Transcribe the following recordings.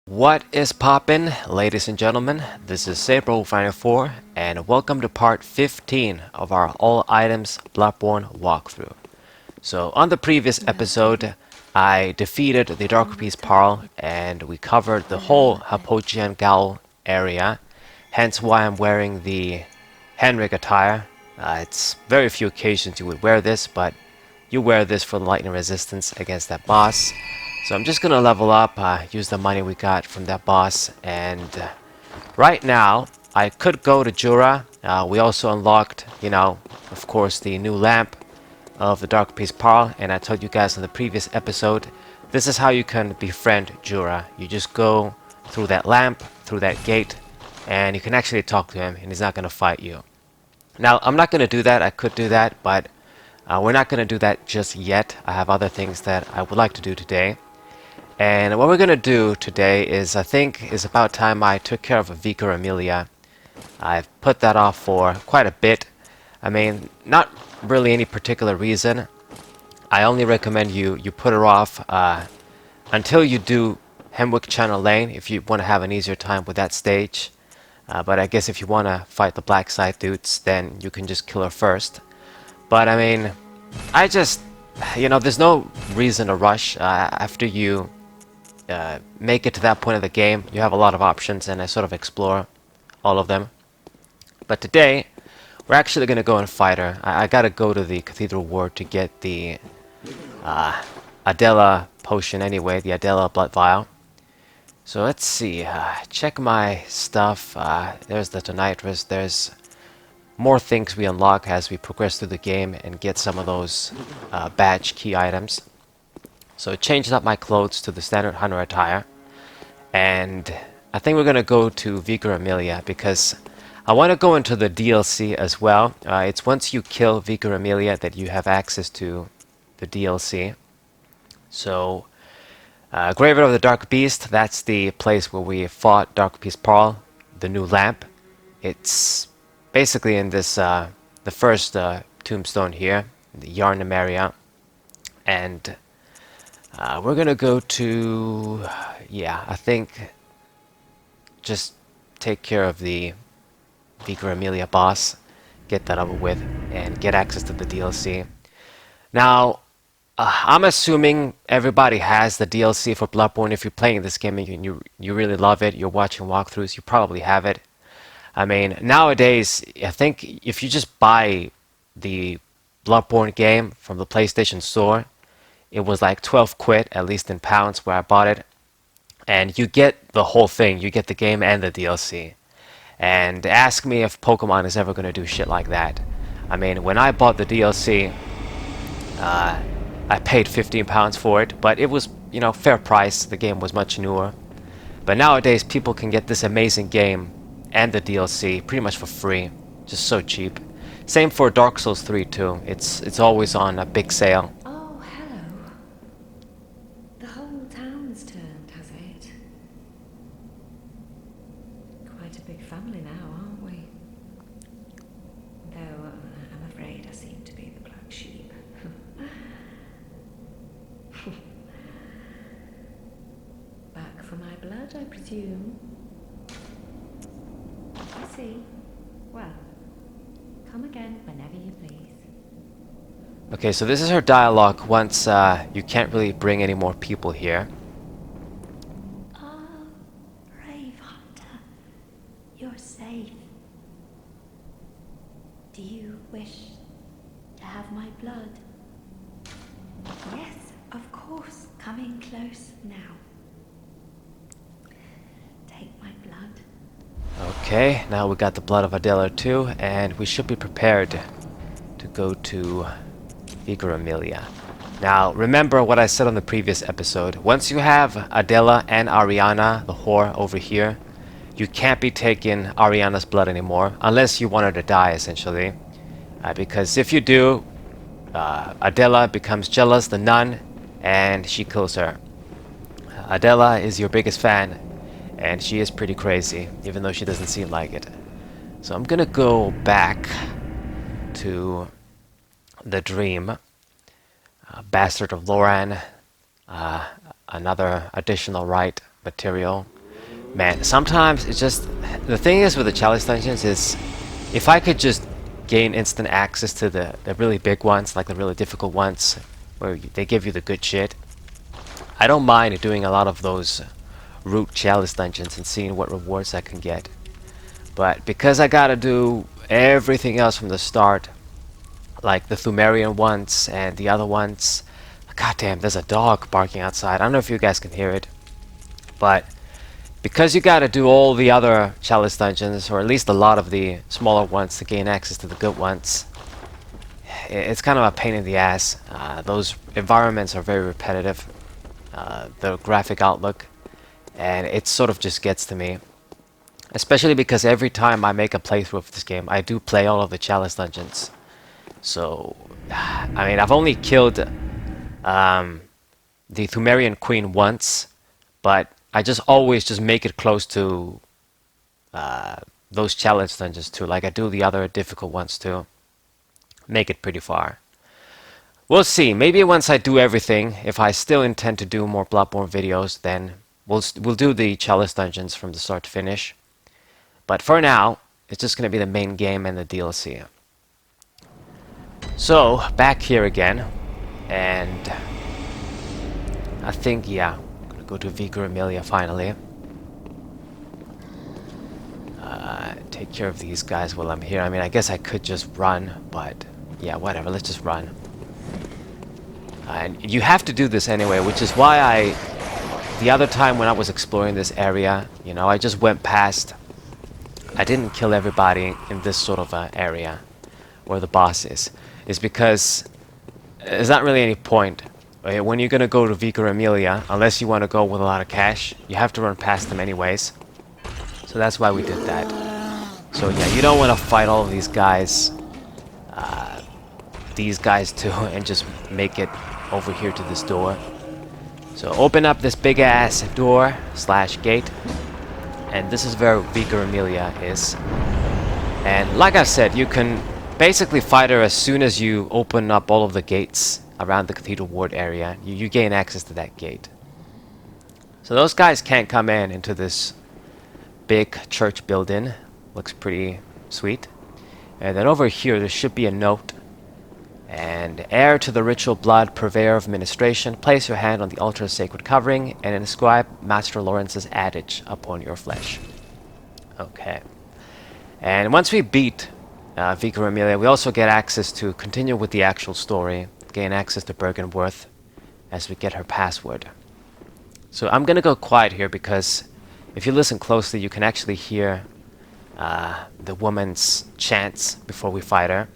What is poppin', ladies and gentlemen? This is Saber94, and welcome to part 15 of our All Items Bloodborne walkthrough. So, on the previous episode, I defeated the Dark Beast Parl, and we covered the whole Hapochian Gaul area, hence why I'm wearing the Henrik attire. It's very few occasions you would wear this, but you wear this for the lightning resistance against that boss. So I'm just gonna level up, use the money we got from that boss, and right now I could go to Jura. We also unlocked, of course, the new lamp of the Dark Beast Parl, and I told you guys in the previous episode, this is how you can befriend Jura. You just go through that lamp, through that gate, and you can actually talk to him, and he's not gonna fight you. Now, I'm not gonna do that. I could do that, but we're not gonna do that just yet. I have other things that I would like to do today. And what we're gonna do today is, I think, is about time I took care of Vicar Amelia. I've put that off for quite a bit. I mean, not really any particular reason. I only recommend you put her off until you do Hemwick Channel Lane, if you want to have an easier time with that stage. But I guess if you want to fight the Black Side dudes, then you can just kill her first. But I mean, there's no reason to rush. After you make it to that point of the game, you have a lot of options, and I sort of explore all of them. But today, we're actually going to go and fight her. I gotta go to the Cathedral Ward to get the Adela potion anyway, the Adela blood vial. So let's see, check my stuff. There's the Tonitrus, there's more things we unlock as we progress through the game and get some of those badge key items. So it changes up my clothes to the standard hunter attire, and I think we're gonna go to Vigor Amelia because I want to go into the DLC as well. It's once you kill Vigor Amelia that you have access to the DLC. So Graveyard of the Dark Beast, that's the place where we fought Dark Beast Parl, the new lamp. It's basically in this the first tombstone here, the Yarnum area, and we're gonna go to, I think, just take care of the Vicar Amelia boss, get that over with, and get access to the DLC. Now, I'm assuming everybody has the DLC for Bloodborne. If you're playing this game and you really love it, you're watching walkthroughs, you probably have it. I mean, nowadays, I think if you just buy the Bloodborne game from the PlayStation Store, it was like 12 quid, at least in pounds where I bought it. And you get the whole thing. You get the game and the DLC. And ask me if Pokemon is ever going to do shit like that. I mean, when I bought the DLC, I paid £15 for it, but it was, fair price. The game was much newer. But nowadays, people can get this amazing game and the DLC pretty much for free. Just so cheap. Same for Dark Souls 3 too. It's always on a big sale. Oh, hello. The whole town's turned, has it? Quite a big family now, aren't we? Though I'm afraid I seem to be the black sheep. Back for my blood, I presume. I see. Well, come again whenever you please. Okay, so this is her dialogue once you can't really bring any more people here. Ah, brave hunter. You're safe. Do you wish to have my blood? Yes, of course. Coming close now. Take my blood. Okay, now we got the blood of Adela too, and we should be prepared to go to Vigor Amelia. Now, remember what I said on the previous episode. Once you have Adela and Ariana, the whore, over here, you can't be taking Ariana's blood anymore, unless you want her to die, essentially. Because if you do, Adela becomes jealous, the nun, and she kills her. Adela is your biggest fan, and she is pretty crazy, even though she doesn't seem like it. So I'm gonna go back to the dream. Bastard of Loran, another additional right material. Man, sometimes it's just... The thing is with the challenge dungeons is, if I could just gain instant access to the really big ones, like the really difficult ones, where they give you the good shit, I don't mind doing a lot of those root chalice dungeons and seeing what rewards I can get. But because I gotta do everything else from the start, like the Thumerian ones and the other ones, goddamn, there's a dog barking outside. I don't know if you guys can hear it, but because you gotta do all the other chalice dungeons, or at least a lot of the smaller ones to gain access to the good ones, it's kind of a pain in the ass. Those environments are very repetitive, the graphic outlook, and it sort of just gets to me. Especially because every time I make a playthrough of this game, I do play all of the chalice dungeons. So, I mean, I've only killed the Thumerian Queen once, but I just always just make it close to those challenge dungeons too. Like I do the other difficult ones too. Make it pretty far. We'll see. Maybe once I do everything, if I still intend to do more Bloodborne videos, then we'll do the chalice dungeons from the start to finish. But for now, it's just going to be the main game and the DLC. So, back here again. And I think, yeah, I'm going to go to Vigor Amelia finally. Take care of these guys while I'm here. I mean, I guess I could just run, but yeah, whatever. Let's just run. And you have to do this anyway, which is why the other time when I was exploring this area, you know, I just went past. I didn't kill everybody in this sort of area where the boss is because there's not really any point. When you're gonna go to Vicar Amelia, unless you want to go with a lot of cash, you have to run past them anyways. So that's why we did that. So yeah, you don't want to fight all of these guys too, and just make it over here to this door. So open up this big ass door / gate, and this is where Vigor Amelia is. And like I said, you can basically fight her as soon as you open up all of the gates around the Cathedral Ward area. You gain access to that gate. So those guys can't come into this big church building. Looks pretty sweet. And then over here there should be a note. And heir to the ritual blood, purveyor of ministration, place your hand on the altar's sacred covering and inscribe Master Lawrence's adage upon your flesh. Okay. And once we beat Vicar Amelia, we also get access to continue with the actual story, gain access to Bergenworth as we get her password. So I'm going to go quiet here because if you listen closely, you can actually hear the woman's chants before we fight her.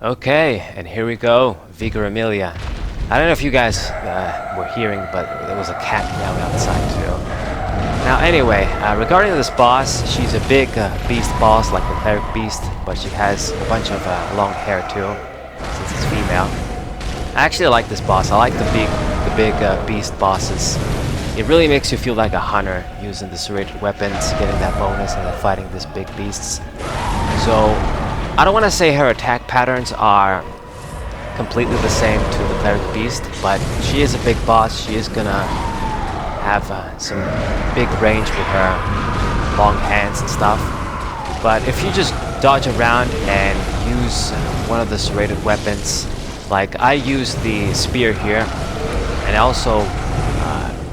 Okay, and here we go, Vigor Amelia. I don't know if you guys were hearing, but there was a cat meowing outside too. Now anyway, regarding this boss, she's a big beast boss, like the cleric beast, but she has a bunch of long hair too, since it's female. I actually like this boss. I like the big beast bosses. It really makes you feel like a hunter, using the serrated weapons, getting that bonus, and then fighting these big beasts. So, I don't want to say her attack patterns are completely the same to the cleric beast, but she is a big boss. She is gonna have some big range with her long hands and stuff. But if you just dodge around and use one of the serrated weapons, like I used the spear here, and also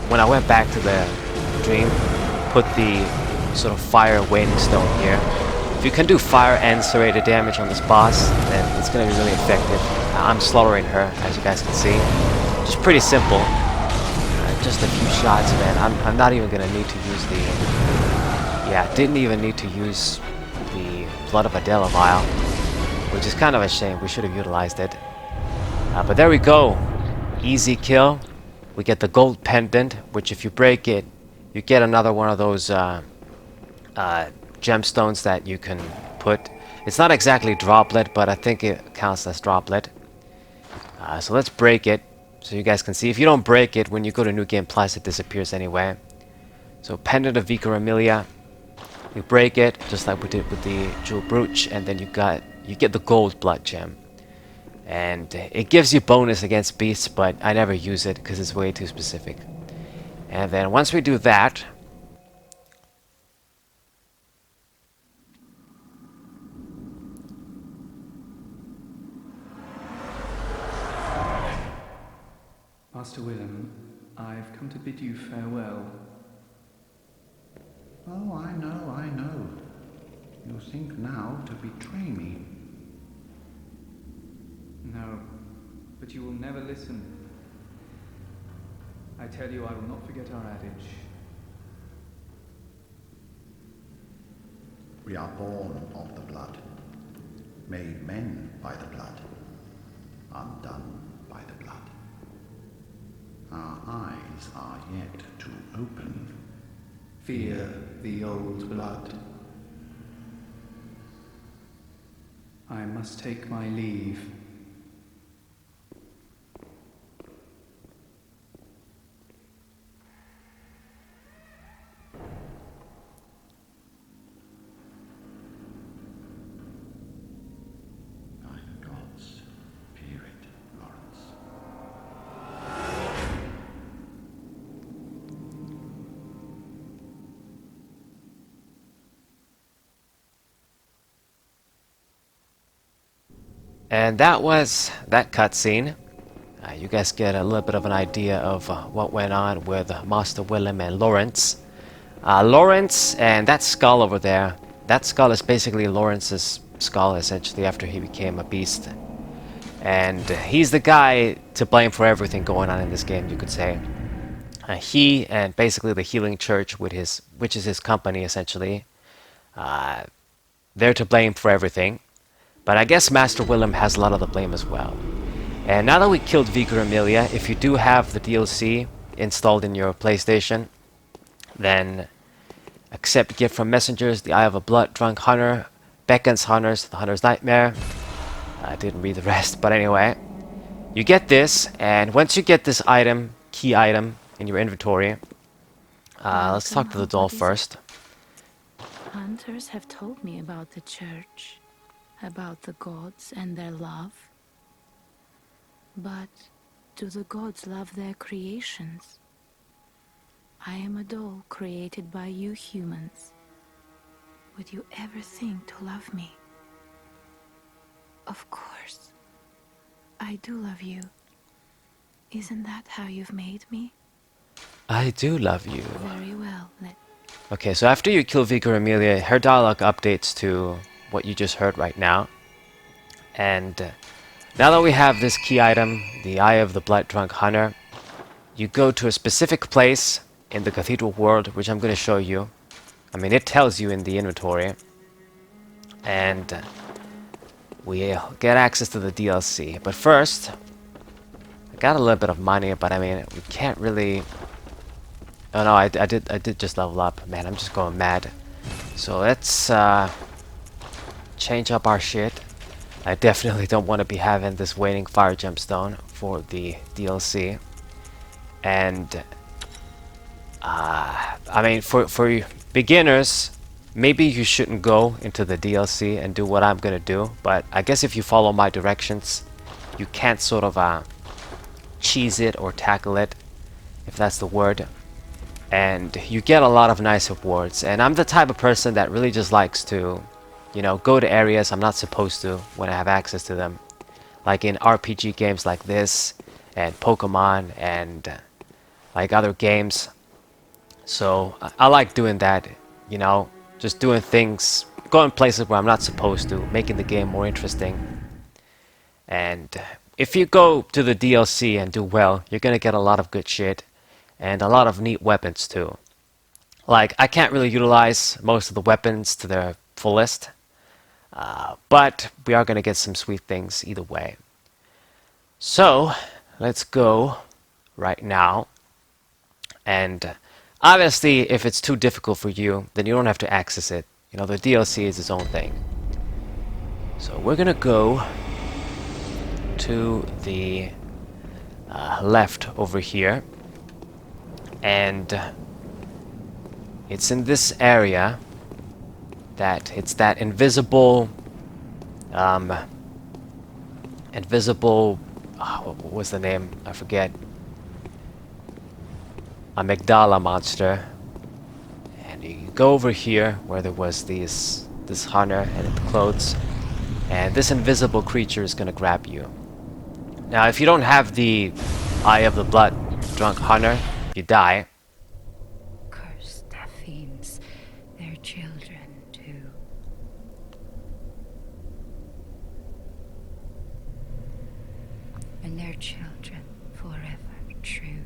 when I went back to the dream, put the sort of fire waning stone here. If you can do fire and serrated damage on this boss, then it's going to be really effective. I'm slaughtering her, as you guys can see. Just pretty simple. Just a few shots, man. I'm not even going to need to use the... Yeah, didn't even need to use the Blood of Adela vial, which is kind of a shame. We should have utilized it. But there we go. Easy kill. We get the gold pendant, which if you break it, you get another one of those gemstones that you can put. It's not exactly droplet, but I think it counts as droplet. So let's break it, so you guys can see. If you don't break it, when you go to New Game Plus, it disappears anyway. So Pendant of Vicar Amelia, you break it, just like we did with the Jewel Brooch, and then you get the gold blood gem. And it gives you bonus against beasts, but I never use it because it's way too specific. And then once we do that, Master Willem, I've come to bid you farewell. Oh, I know, I know. You think now to betray me. No, but you will never listen. I tell you, I will not forget our adage. We are born of the blood, made men by the blood, undone by the blood. Our eyes are yet to open. Fear the old blood. I must take my leave. By the gods, fear it, Lawrence. and that was that cutscene. You guys get a little bit of an idea of what went on with Master Willem and Lawrence. Lawrence and that skull over there, that skull is basically Lawrence's skull, essentially, after he became a beast. And he's the guy to blame for everything going on in this game, you could say. He and basically the Healing Church, which is his company, essentially, they're to blame for everything. But I guess Master Willem has a lot of the blame as well. And now that we killed Vigor Amelia, if you do have the DLC installed in your PlayStation, then accept gift from messengers, the Eye of a Blood-Drunk Hunter, Beckons Hunters, the Hunter's Nightmare. I didn't read the rest, but anyway. You get this, and once you get this item, key item, in your inventory, let's talk to the doll first. Hunters have told me about the church, about the gods and their love. But do the gods love their creations? I am a doll created by you humans. Would you ever think to love me? Of course. I do love you. Isn't that how you've made me? I do love you. Very well, Okay, so after you kill Vigor Amelia, her dialogue updates to what you just heard right now. And now that we have this key item, the Eye of the Blood-Drunk Hunter, you go to a specific place in the Cathedral World, which I'm going to show you. I mean, it tells you in the inventory. And we'll get access to the DLC. But first, I got a little bit of money, but I mean, we can't really... Oh no, I did just level up. Man, I'm just going mad. So let's change up our shit. I definitely don't want to be having this waiting fire gemstone for the DLC. And I mean, for you beginners, maybe you shouldn't go into the DLC and do what I'm gonna do. But I guess if you follow my directions, you can't sort of cheese it or tackle it, if that's the word. And you get a lot of nice rewards. And I'm the type of person that really just likes to, you know, go to areas I'm not supposed to when I have access to them. Like in RPG games like this, and Pokemon, and like other games. So I like doing that, you know, just doing things, going places where I'm not supposed to, making the game more interesting. And if you go to the DLC and do well, you're gonna get a lot of good shit. And a lot of neat weapons too. Like, I can't really utilize most of the weapons to their fullest. But we are going to get some sweet things either way. So, let's go right now. And obviously, if it's too difficult for you, then you don't have to access it. You know, the DLC is its own thing. So, we're going to go to the left over here. And it's in this area that it's that invisible, what was the name? I forget. Amygdala monster. And you go over here where there was this hunter and the clothes, and this invisible creature is gonna grab you. Now, if you don't have the Eye of the Blood Drunk Hunter, you die. Curse the fiends, their children too. And their children forever true.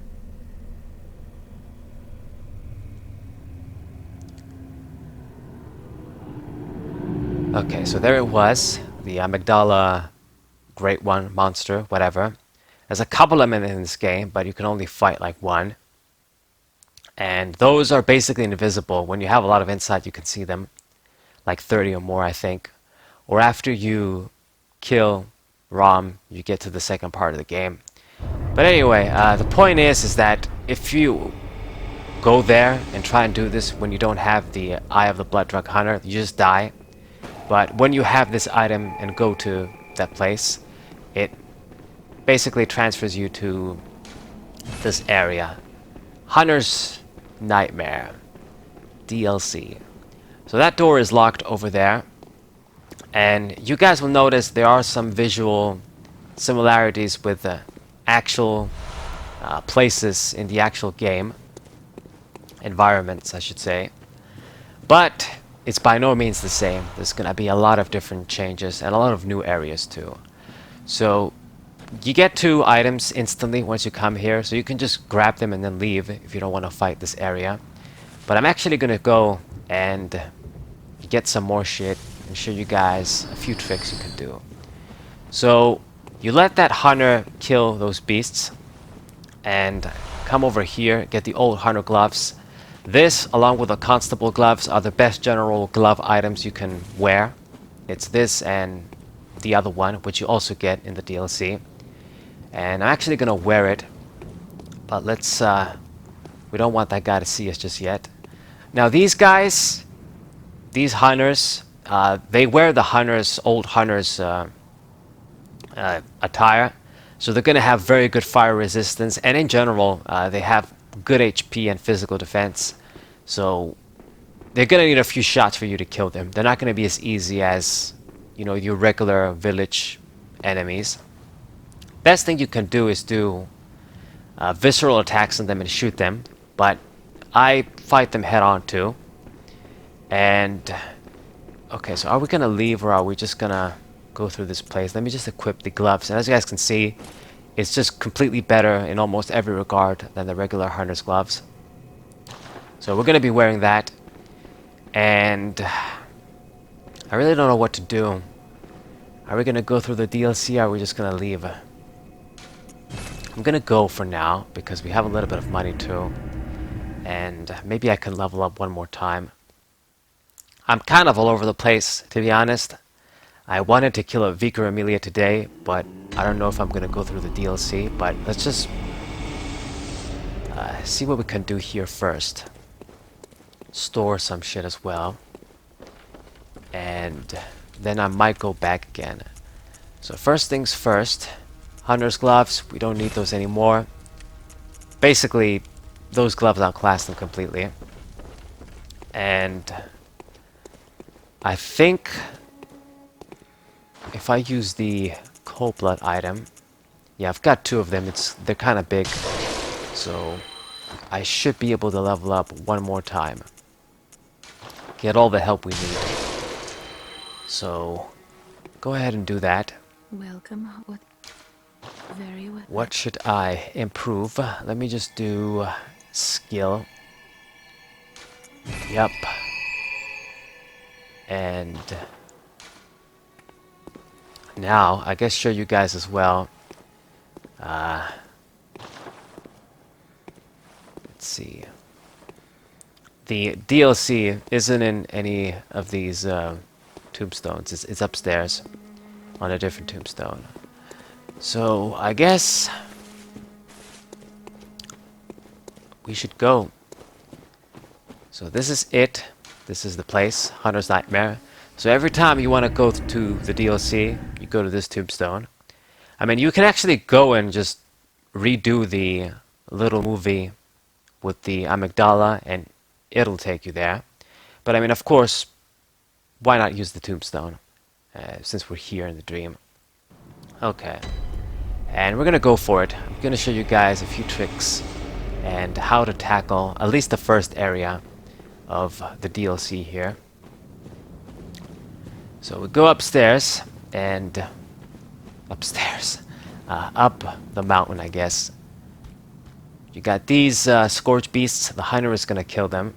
Okay, so there it was. The Amygdala Great One monster, whatever. There's a couple of them in this game, but you can only fight like one. And those are basically invisible. When you have a lot of insight, you can see them. Like 30 or more, I think. Or after you kill Rom, you get to the second part of the game. But anyway, the point is that if you go there and try and do this when you don't have the Eye of the Blood Drug Hunter, you just die. But when you have this item and go to that place, it basically transfers you to this area. Hunter's Nightmare DLC. So that door is locked over there. And you guys will notice there are some visual similarities with the actual places in the actual game. Environments, I should say. But it's by no means the same. There's going to be a lot of different changes and a lot of new areas too. So you get 2 items instantly once you come here, so you can just grab them and then leave if you don't want to fight this area. But I'm actually going to go and get some more shit and show you guys a few tricks you can do. So you let that hunter kill those beasts and come over here, get the old hunter gloves. This, along with the constable gloves, are the best general glove items you can wear. It's this and the other one, which you also get in the DLC. And I'm actually gonna wear it, but let's we don't want that guy to see us just yet. Now these guys, these hunters, they wear the old hunters attire, so they're gonna have very good fire resistance, and in general they have good HP and physical defense. So they're gonna need a few shots for you to kill them. They're not gonna be as easy as, you know, your regular village enemies. Best thing you can do is do visceral attacks on them and shoot them, but I fight them head on too. And okay, so are we gonna leave or are we just gonna go through this place? Let me just equip the gloves, and as you guys can see, it's just completely better in almost every regard than the regular hunter's gloves. So we're gonna be wearing that, and I really don't know what to do. Are we gonna go through the DLC, or are we just gonna leave? I'm gonna go for now, because we have a little bit of money too. And maybe I can level up one more time. I'm kind of all over the place, to be honest. I wanted to kill a Vicar Amelia today, but I don't know if I'm gonna go through the DLC. But let's just see what we can do here first. Store some shit as well. And then I might go back again. So first things first, Hunter's gloves, we don't need those anymore. Basically, those gloves outclass them completely. And I think if I use the cold blood item, yeah, I've got 2 of them. They're kind of big, so I should be able to level up one more time. Get all the help we need. So go ahead and do that. Welcome. What? Very well. What should I improve? Let me just do skill. Yep. And now I guess show you guys as well. Let's see. The DLC isn't in any of these tombstones. It's upstairs on a different tombstone. So I guess we should go. So this is it. This is the place, Hunter's Nightmare. So every time you want to go to the DLC, you go to this tombstone. I mean, you can actually go and just redo the little movie with the Amygdala, and it'll take you there. But I mean, of course, why not use the tombstone, since we're here in the dream. Okay. And we're gonna go for it. I'm gonna show you guys a few tricks and how to tackle at least the first area of the DLC here. So we go upstairs and up the mountain, I guess. You got these scourge beasts. The hunter is gonna kill them,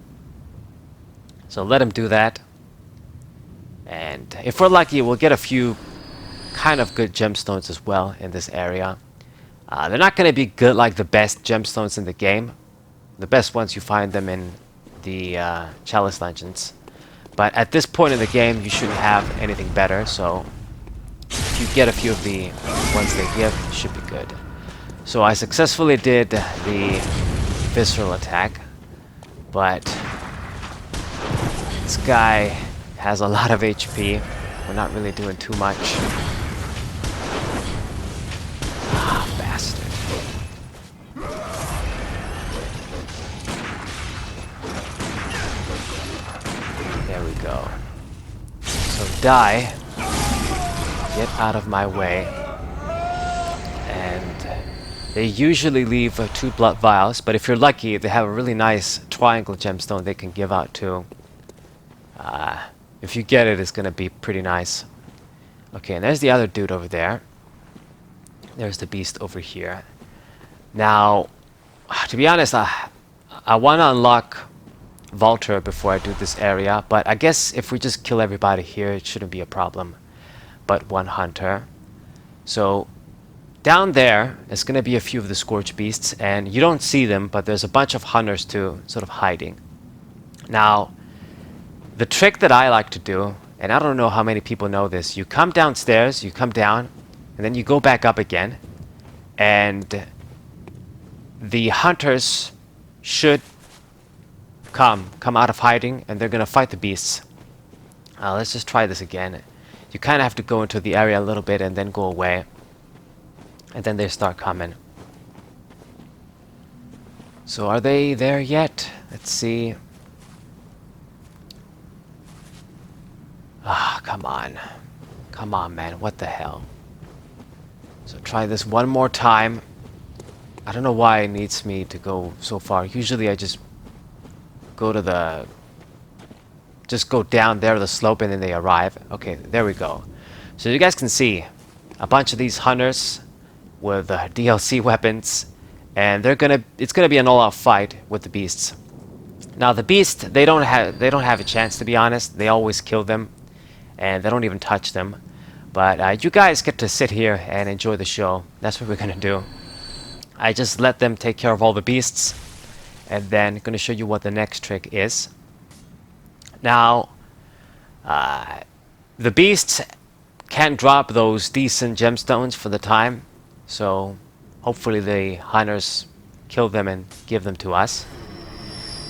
so let him do that. And if we're lucky, we'll get a few kind of good gemstones as well in this area. They're not gonna be good like the best gemstones in the game. The best ones, you find them in the Chalice Legends. But at this point in the game, you shouldn't have anything better, so if you get a few of the ones they give, it should be good. So I successfully did the visceral attack, but this guy has a lot of HP. We're not really doing too much. Ah, bastard. There we go. So die. Get out of my way. And they usually leave 2 blood vials, but if you're lucky, they have a really nice triangle gemstone they can give out too. If you get it, it's gonna be pretty nice. Okay, and there's the other dude over there. There's the beast over here. Now, to be honest, I want to unlock Vulture before I do this area, but I guess if we just kill everybody here, it shouldn't be a problem. But one hunter. So down there is going to be a few of the Scourge Beasts, and you don't see them, but there's a bunch of hunters too, sort of hiding. Now, the trick that I like to do, and I don't know how many people know this, you come downstairs, you come down, and then you go back up again, and the hunters should come out of hiding, and they're going to fight the beasts. Let's just try this again. You kind of have to go into the area a little bit and then go away. And then they start coming. So are they there yet? Let's see. Ah, come on. Come on, man. What the hell? So try this one more time. I don't know why it needs me to go so far. Usually I just go to the... just go down there the slope and then they arrive. Okay, there we go. So you guys can see a bunch of these hunters with DLC weapons, and it's gonna be an all-out fight with the beasts. Now the beasts, they don't have a chance, to be honest. They always kill them, and they don't even touch them. But you guys get to sit here and enjoy the show. That's what we're gonna do. I just let them take care of all the beasts, and then gonna show you what the next trick is. Now, the beasts can drop those decent gemstones for the time, so hopefully the hunters kill them and give them to us.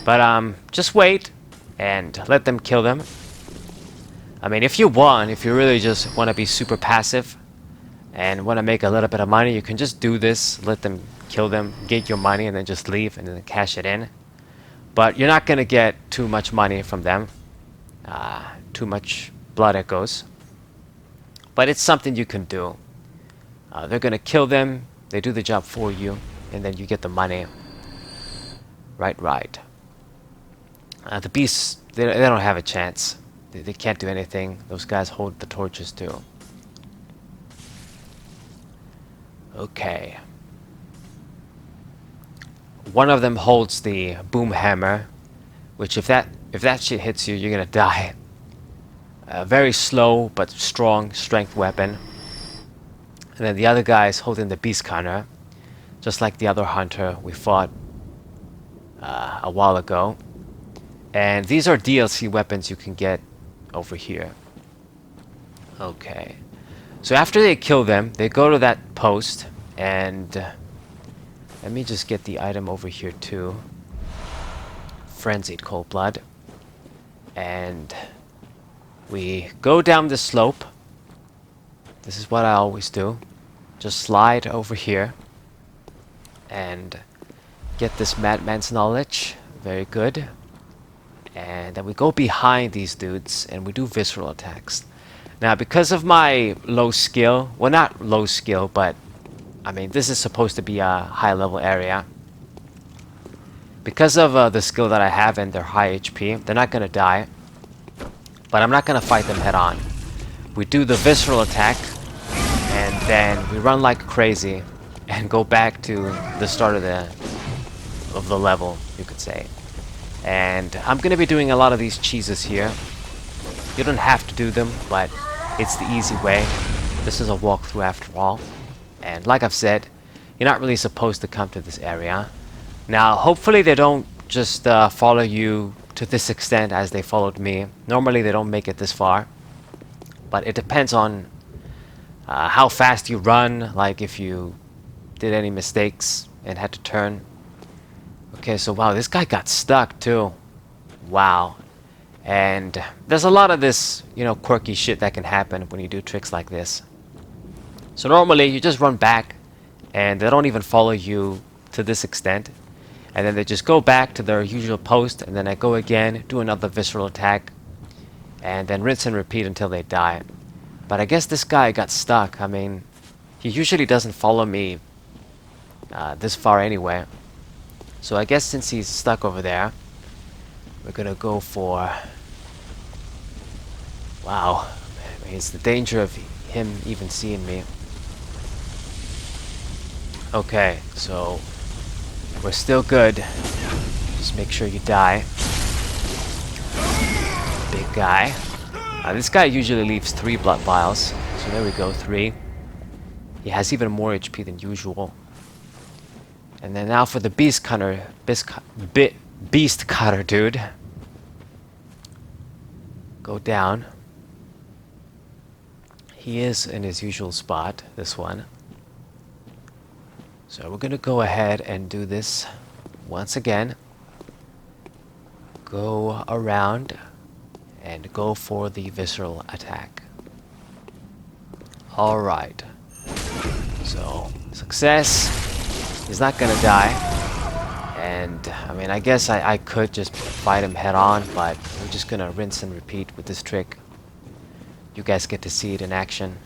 But just wait and let them kill them. I mean, if you really just want to be super passive and want to make a little bit of money, you can just do this, let them kill them, get your money, and then just leave and then cash it in. But you're not going to get too much money from them. Too much blood echoes. But it's something you can do. They're going to kill them, they do the job for you, and then you get the money. Right. The beasts, they don't have a chance. They can't do anything. Those guys hold the torches too. Okay. One of them holds the boom hammer, which if that shit hits you, you're gonna die. A very slow but strong strength weapon. And then the other guy is holding the beast counter, just like the other hunter we fought a while ago. And these are DLC weapons you can get over here. Okay. So after they kill them, they go to that post, and let me just get the item over here too. Frenzied Cold Blood. And we go down the slope. This is what I always do. Just slide over here and get this madman's knowledge. Very good. And then we go behind these dudes and we do visceral attacks. Now, because of my low skill, well, not low skill, but I mean, this is supposed to be a high level area. Because of the skill that I have and their high HP, they're not gonna die. But I'm not gonna fight them head on. We do the visceral attack, and then we run like crazy and go back to the start of the level, you could say. And I'm gonna be doing a lot of these cheeses here. You don't have to do them, but it's the easy way. This is a walkthrough after all. And like I've said, you're not really supposed to come to this area. Now, hopefully they don't just follow you to this extent as they followed me. Normally they don't make it this far. But it depends on how fast you run, like if you did any mistakes and had to turn. Okay, so wow, this guy got stuck too. Wow. And there's a lot of this, you know, quirky shit that can happen when you do tricks like this. So normally you just run back and they don't even follow you to this extent. And then they just go back to their usual post, and then I go again, do another visceral attack, and then rinse and repeat until they die. But I guess this guy got stuck. I mean, he usually doesn't follow me this far anyway. So I guess since he's stuck over there, we're gonna go for... Wow. I mean, it's the danger of him even seeing me. Okay, so we're still good. Just make sure you die. Big guy. This guy usually leaves 3 blood vials. So there we go, 3. He has even more HP than usual. And then now for the beast cutter. Beast cutter, dude. Go down. He is in his usual spot, this one. So we're gonna go ahead and do this once again. Go around and go for the visceral attack. Alright. So, success. He's not gonna die. And, I mean, I guess I could just fight him head on, but we're just gonna rinse and repeat with this trick. You guys get to see it in action.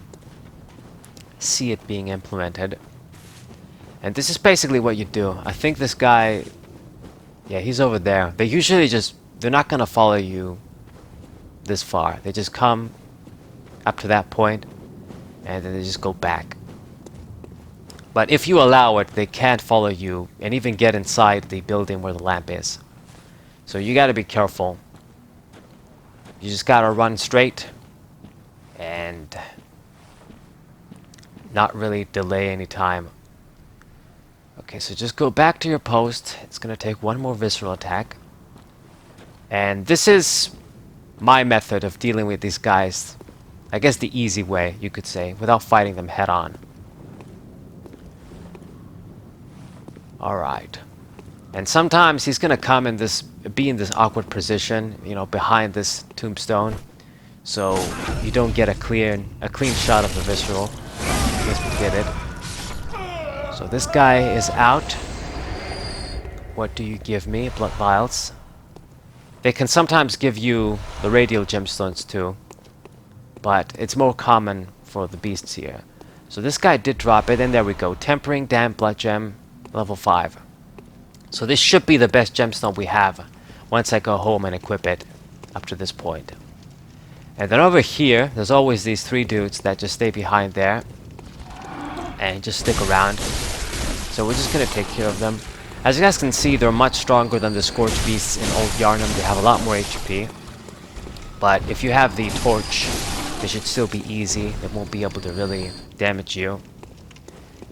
See it being implemented. And this is basically what you do. I think this guy... Yeah, he's over there. They usually just... They're not gonna follow you this far. They just come up to that point, and then they just go back. But if you allow it, they can't follow you and even get inside the building where the lamp is. So you gotta be careful. You just gotta run straight and not really delay any time. Okay, so just go back to your post. It's gonna take one more visceral attack. And this is my method of dealing with these guys. I guess the easy way, you could say, without fighting them head on. Alright. And sometimes he's gonna come in this, be in this awkward position, you know, behind this tombstone. So you don't get a clean shot of the visceral. I guess we get it. So this guy is out. What do you give me? Blood vials. They can sometimes give you the radial gemstones too, but it's more common for the beasts here. So this guy did drop it, and there we go. Tempering, damp, blood gem, level 5. So this should be the best gemstone we have once I go home and equip it up to this point. And then over here, there's always these 3 dudes that just stay behind there and just stick around. So we're just gonna take care of them. As you guys can see, they're much stronger than the Scorched Beasts in Old Yarnum. They have a lot more HP. But if you have the torch, they should still be easy. They won't be able to really damage you.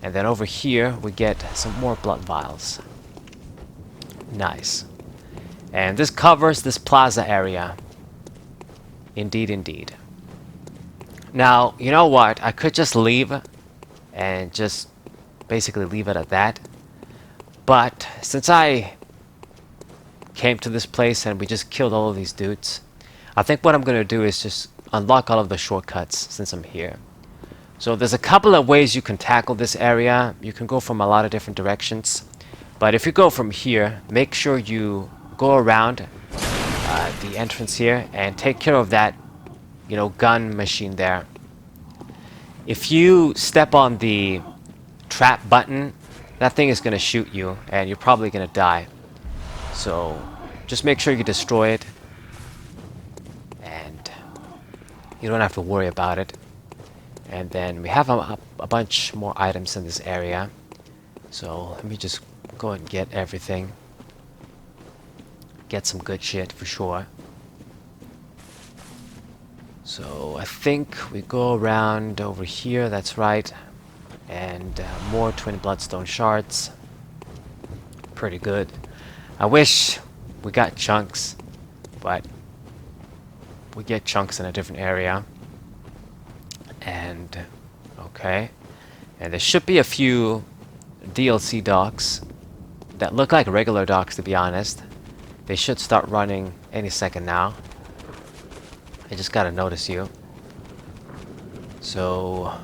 And then over here, we get some more blood vials. Nice. And this covers this plaza area. Indeed, indeed. Now, you know what? I could just leave and just basically leave it at that. But since I came to this place and we just killed all of these dudes, I think what I'm going to do is just unlock all of the shortcuts since I'm here. So there's a couple of ways you can tackle this area. You can go from a lot of different directions. But if you go from here, make sure you go around the entrance here and take care of that, you know, gun machine there. If you step on the trap button, that thing is going to shoot you and you're probably going to die. So just make sure you destroy it and you don't have to worry about it. And then we have a bunch more items in this area. So let me just go and get everything. Get some good shit for sure. So I think we go around over here, that's right. And more twin bloodstone shards. Pretty good. I wish we got chunks, but we get chunks in a different area. And okay. And there should be a few DLC docks that look like regular docks, to be honest. They should start running any second now. I just gotta notice you. So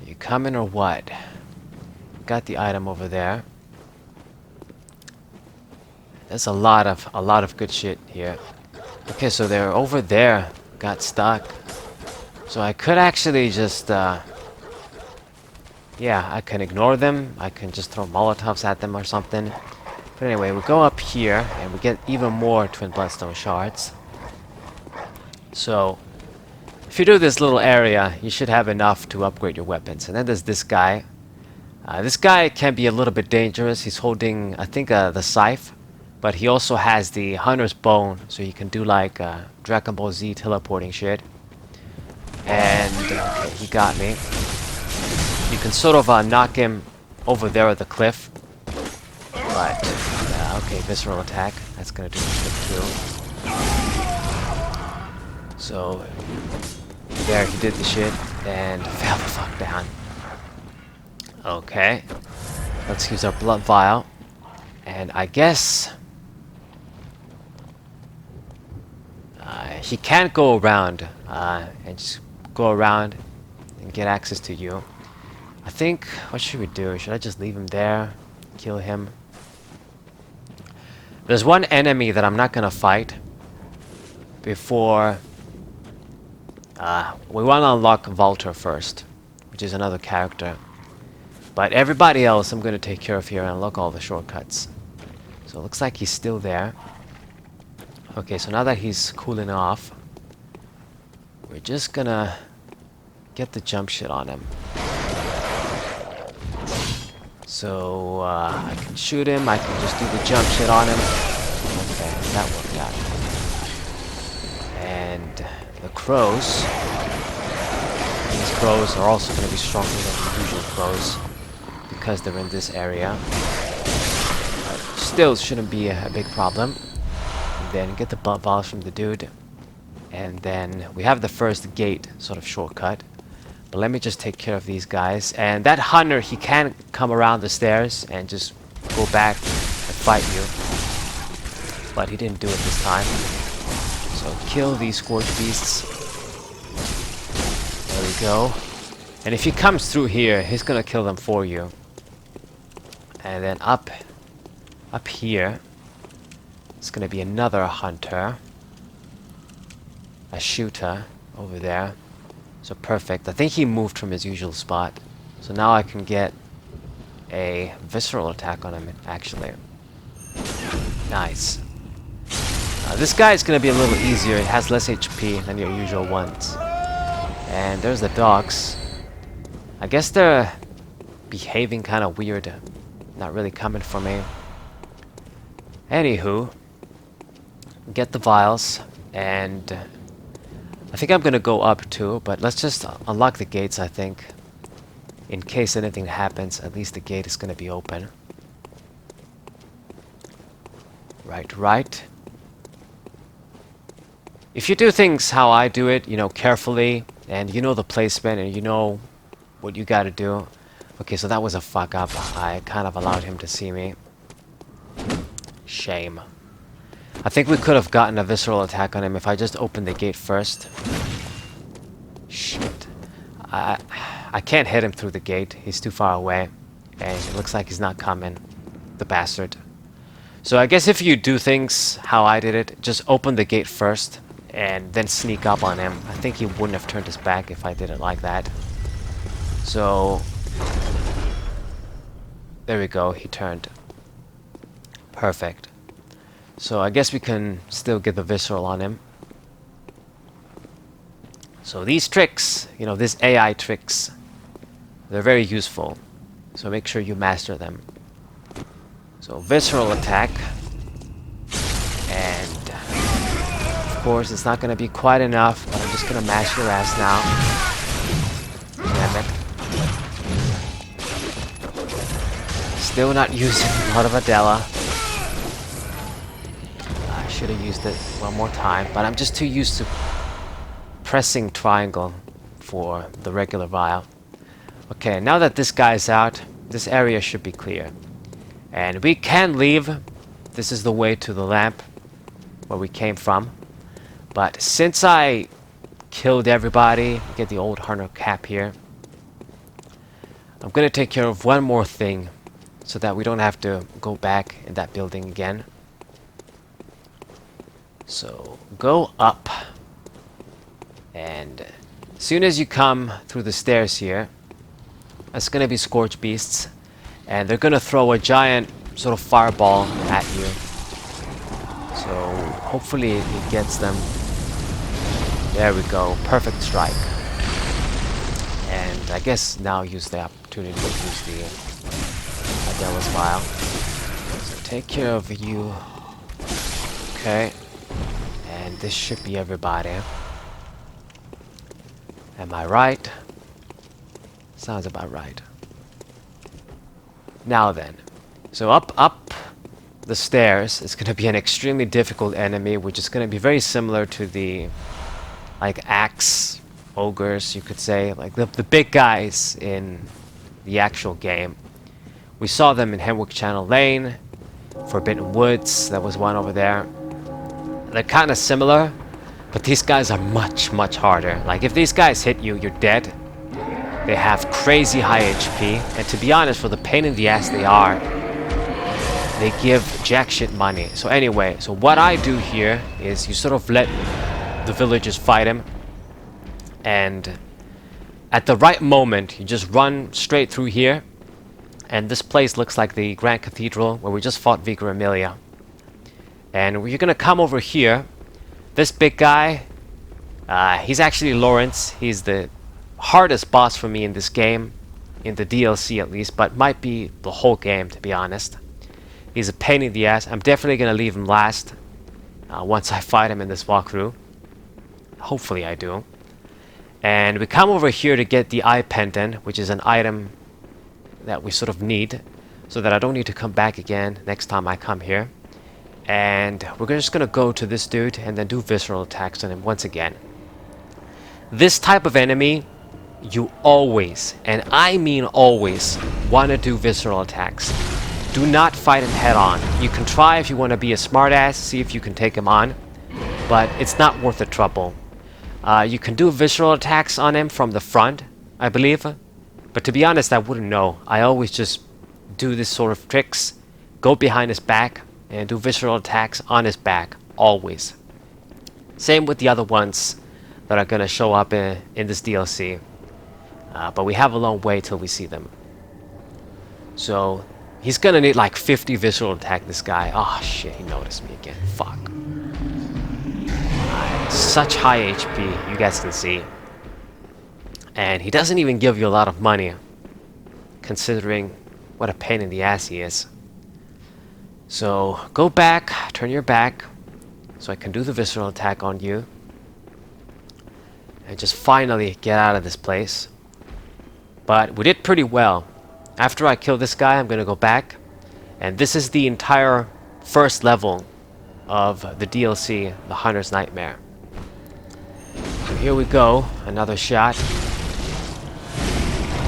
you coming or what? Got the item over there. There's a lot of good shit here. Okay, so they're over there. Got stuck. So I could actually just yeah, I can ignore them. I can just throw Molotovs at them or something. But anyway, we go up here and we get even more twin bloodstone shards. So if you do this little area, you should have enough to upgrade your weapons. And then there's this guy. This guy can be a little bit dangerous. He's holding, I think, the scythe. But he also has the Hunter's Bone, so he can do like Dragon Ball Z teleporting shit. And okay, he got me. You can sort of knock him over there at the cliff. But, okay, visceral attack. That's gonna do the trick too. So, there, he did the shit and fell the fuck down. Okay. Let's use our blood vial. And I guess he can't go around and just go around and get access to you. I think, what should we do? Should I just leave him there? Kill him? There's one enemy that I'm not gonna fight before we want to unlock Valter first, which is another character. But everybody else I'm gonna take care of here and unlock all the shortcuts. So it looks like he's still there. Okay, so now that he's cooling off, we're just gonna get the jump shit on him. So I can shoot him, I can just do the jump shit on him. Okay, that worked out. And the crows, these crows are also going to be stronger than the usual crows because they're in this area. But still shouldn't be a big problem. And then get the blood vials from the dude. And then we have the first gate sort of shortcut. But let me just take care of these guys. And that hunter, he can come around the stairs and just go back and fight you. But he didn't do it this time. So kill these scorch beasts. There we go. And if he comes through here, he's gonna kill them for you. And then up here, it's gonna be another hunter. A shooter over there. So perfect. I think he moved from his usual spot. So now I can get a visceral attack on him, actually. Nice. This guy is going to be a little easier. It has less HP than your usual ones. And there's the dogs. I guess they're behaving kind of weird. Not really coming for me. Anywho, get the vials. And I think I'm going to go up too. But let's just unlock the gates, I think. In case anything happens, at least the gate is going to be open. Right. If you do things how I do it, you know, carefully, and you know the placement, and you know what you gotta do. Okay, so that was a fuck up. I kind of allowed him to see me. Shame. I think we could have gotten a visceral attack on him if I just opened the gate first. Shit. I can't hit him through the gate. He's too far away. And it looks like he's not coming. The bastard. So I guess if you do things how I did it, just open the gate first. And then sneak up on him. I think he wouldn't have turned his back if I did it like that. So there we go, he turned. Perfect. So I guess we can still get the visceral on him. So these tricks, you know, these AI tricks, they're very useful. So make sure you master them. So visceral attack. And of course, it's not going to be quite enough, but I'm just going to mash your ass now. Damn it. Still not using Blood of Adela. I should have used it one more time, but I'm just too used to pressing triangle for the regular vial. Okay, now that this guy's out, this area should be clear. And we can leave. This is the way to the lamp where we came from. But since I killed everybody, get the old hunter cap here, I'm going to take care of one more thing so that we don't have to go back in that building again. So go up. And as soon as you come through the stairs here, it's going to be Scorch Beasts. And they're going to throw a giant sort of fireball at you. So hopefully it gets them. There we go. Perfect strike. And I guess now use the opportunity to use the Adela's vial. So take care of you. Okay. And this should be everybody. Am I right? Sounds about right. Now then. So up the stairs is going to be an extremely difficult enemy, which is going to be very similar to the like axe ogres, you could say, like the big guys in the actual game. We saw them in Hemwick Channel Lane, Forbidden Woods, that was one over there. They're kind of similar, but these guys are much harder. Like if these guys hit you, you're dead. They have crazy high HP, and to be honest, for the pain in the ass they are, they give jack shit money. So anyway, so what I do here is you sort of let the villagers fight him, and at the right moment you just run straight through here, and this place looks like the Grand Cathedral where we just fought Vicar Amelia. And you're gonna come over here. This big guy, he's actually Lawrence. He's the hardest boss for me in this game, in the DLC at least, but might be the whole game, to be honest. He's a pain in the ass. I'm definitely gonna leave him last once I fight him in this walkthrough. Hopefully I do. And we come over here to get the eye pendant, which is an item that we sort of need, so that I don't need to come back again next time I come here. And we're just gonna go to this dude and then do visceral attacks on him once again. This type of enemy, you always, and I mean always, want to do visceral attacks. Do not fight him head on. You can try if you want to be a smartass, see if you can take him on, but it's not worth the trouble. You can do visceral attacks on him from the front, I believe, but to be honest, I wouldn't know. I always just do this sort of tricks, go behind his back, and do visceral attacks on his back, always. Same with the other ones that are gonna show up in this DLC. But we have a long way till we see them. So, he's gonna need like 50 visceral attack, this guy. Oh shit, he noticed me again. Fuck. Such high HP, you guys can see. And he doesn't even give you a lot of money, considering what a pain in the ass he is. So, go back, turn your back, so I can do the visceral attack on you. And just finally get out of this place. But we did pretty well. After I kill this guy, I'm gonna go back. And this is the entire first level of the DLC, The Hunter's Nightmare. So here we go, another shot.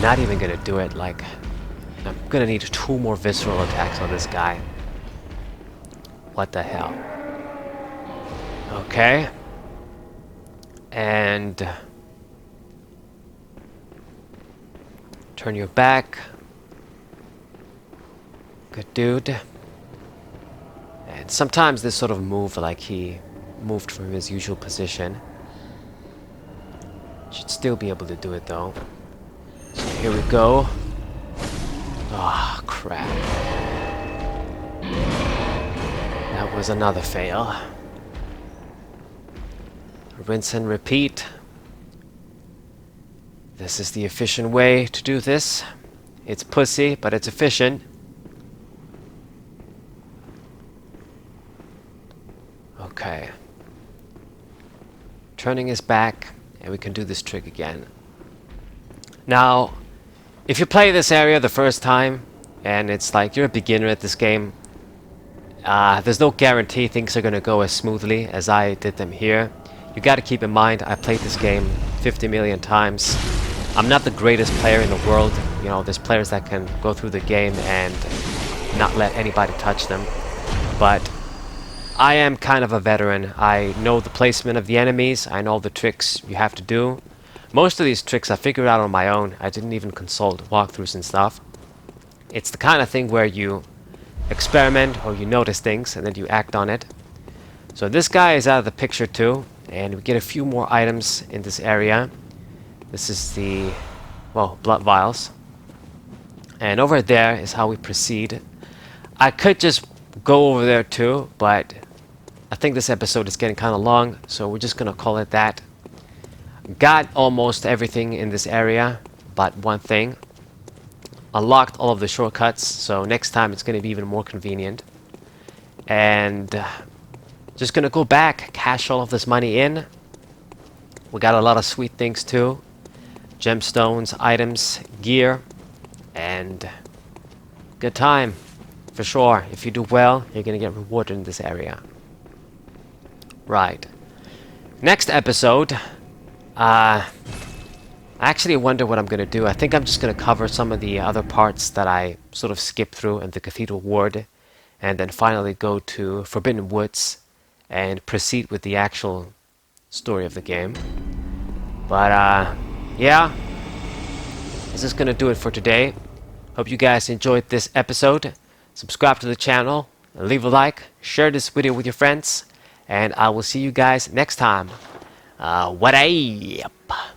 Not even gonna do it, like... I'm gonna need 2 more visceral attacks on this guy. What the hell? Okay. And... turn your back. Good dude. And sometimes this sort of move, like he moved from his usual position. Should still be able to do it though. So here we go. Ah, crap. That was another fail. Rinse and repeat. This is the efficient way to do this. It's pussy, but it's efficient. Okay. Turning his back, and we can do this trick again. Now, if you play this area the first time, and it's like you're a beginner at this game, there's no guarantee things are gonna go as smoothly as I did them here. You gotta keep in mind, I played this game 50 million times. I'm not the greatest player in the world. You know, there's players that can go through the game and not let anybody touch them. But I am kind of a veteran. I know the placement of the enemies. I know the tricks you have to do. Most of these tricks I figured out on my own. I didn't even consult walkthroughs and stuff. It's the kind of thing where you experiment or you notice things and then you act on it. So this guy is out of the picture too. And we get a few more items in this area. This is the, well, blood vials. And over there is how we proceed. I could just go over there too, but I think this episode is getting kind of long, so we're just gonna call it that. Got almost everything in this area, but one thing. Unlocked all of the shortcuts, so next time it's gonna be even more convenient. And just gonna go back, cash all of this money in. We got a lot of sweet things too. Gemstones, items, gear, and good time. For sure, if you do well, you're gonna get rewarded in this area. Right. Next episode, I actually wonder what I'm gonna do. I think I'm just gonna cover some of the other parts that I sort of skipped through in the Cathedral Ward, and then finally go to Forbidden Woods and proceed with the actual story of the game. But yeah, this is gonna do it for today. Hope you guys enjoyed this episode. Subscribe to the channel, leave a like, share this video with your friends, and I will see you guys next time. What up?